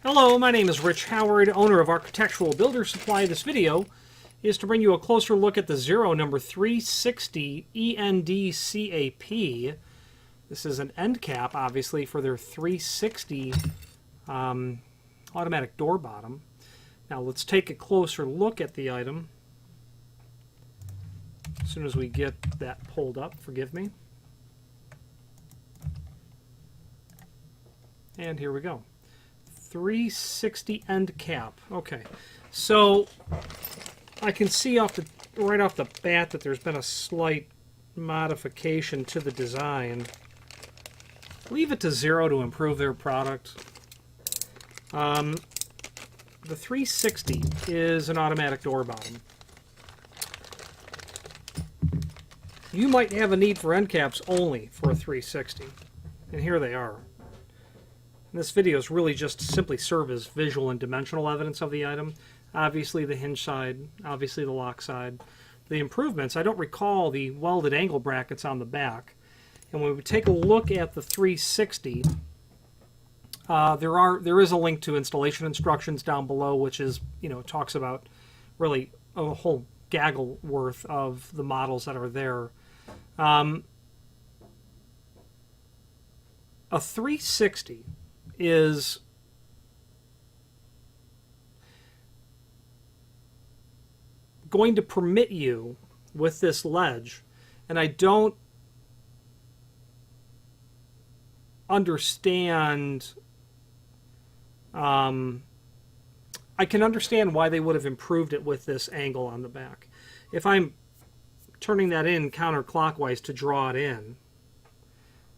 Hello, my name is Rich Howard, owner of Architectural Builder Supply. This video is to bring you a closer look at the Zero number 360 ENDCAP. This is an end cap, obviously, for their 360 automatic door bottom. Now let's take a closer look at the item. As soon as we get that pulled up, forgive me. And here we go. 360 end cap. Okay, so I can see right off the bat that there's been a slight modification to the design. Leave it to Zero to improve their product. The 360 is an automatic door bottom. You might have a need for end caps only for a 360, and here they are. And this video is really just to simply serve as visual and dimensional evidence of the item. Obviously the hinge side, obviously the lock side. The improvements, I don't recall the welded angle brackets on the back. And when we take a look at the 360, there is a link to installation instructions down below, which is, talks about really a whole gaggle worth of the models that are there. A 360 is going to permit you with this ledge, and I don't understand. I can understand why they would have improved it with this angle on the back. If I'm turning that in counterclockwise to draw it in,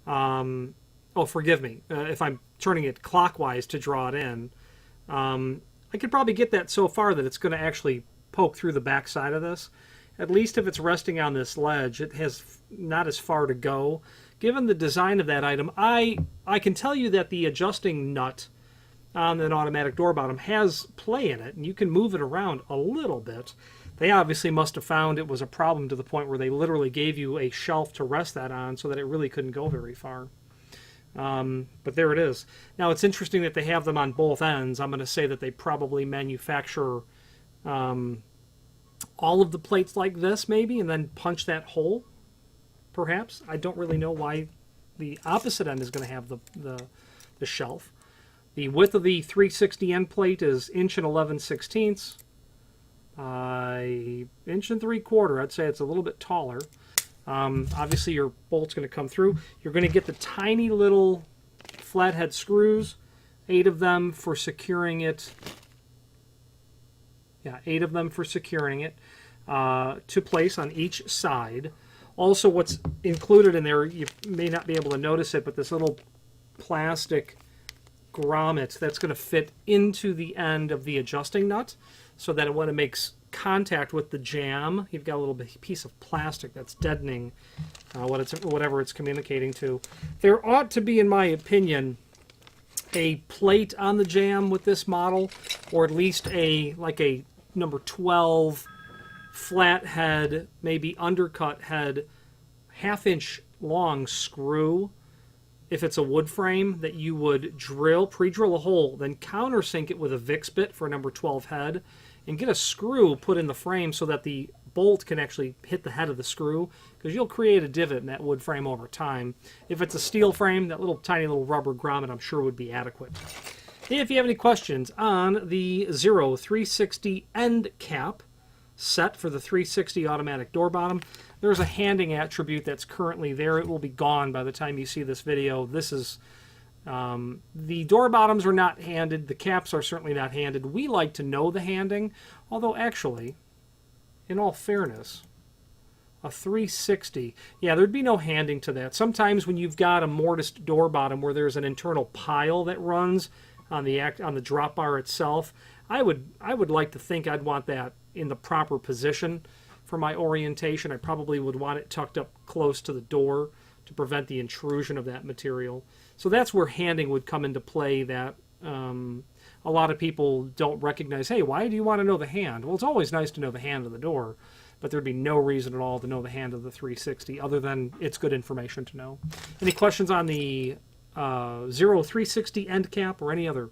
oh, forgive me. If I'm turning it clockwise to draw it in, I could probably get that so far that it's going to actually poke through the back side of this. At least if it's resting on this ledge, it has not as far to go. Given the design of that item, I can tell you that the adjusting nut on an automatic door bottom has play in it, and you can move it around a little bit. They obviously must have found it was a problem to the point where they literally gave you a shelf to rest that on so that it really couldn't go very far. But there it is. Now it's interesting that they have them on both ends. I'm going to say that they probably manufacture all of the plates like this maybe and then punch that hole, perhaps. I don't really know why the opposite end is going to have the shelf. The width of the 360 end plate is 1.11". 1 3/4". I'd say it's a little bit taller. Obviously your bolt's going to come through. You're going to get the tiny little flathead screws, 8 of them for securing it. Yeah, 8 of them for securing it to place on each side. Also, what's included in there, you may not be able to notice it, but this little plastic grommet that's going to fit into the end of the adjusting nut so that when it makes contact with the jamb, you've got a little piece of plastic that's deadening whatever it's communicating to. There ought to be, in my opinion, a plate on the jamb with this model, or at least like a number 12 flat head, maybe undercut head, 1/2 inch long screw. If it's a wood frame, that you would pre-drill a hole, then countersink it with a VIX bit for a number 12 head, and get a screw put in the frame so that the bolt can actually hit the head of the screw, because you'll create a divot in that wood frame over time. If it's a steel frame, that tiny little rubber grommet I'm sure would be adequate. If you have any questions on the Zero 360 end cap set for the 360 automatic door bottom, there's a handing attribute that's currently there. It will be gone by the time you see this video. This is the door bottoms are not handed. The caps are certainly not handed. We like to know the handing, although actually, in all fairness, a 360, yeah, there'd be no handing to that. Sometimes when you've got a mortised door bottom where there's an internal pile that runs on the drop bar itself, I would like to think I'd want that in the proper position for my orientation. I probably would want it tucked up close to the door to prevent the intrusion of that material. So that's where handing would come into play, that a lot of people don't recognize. Hey, why do you want to know the hand? Well, it's always nice to know the hand of the door, but there'd be no reason at all to know the hand of the 360 other than it's good information to know. Any questions on the Zero 360 end cap or any other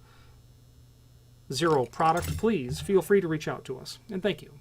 Zero product, please feel free to reach out to us. And thank you.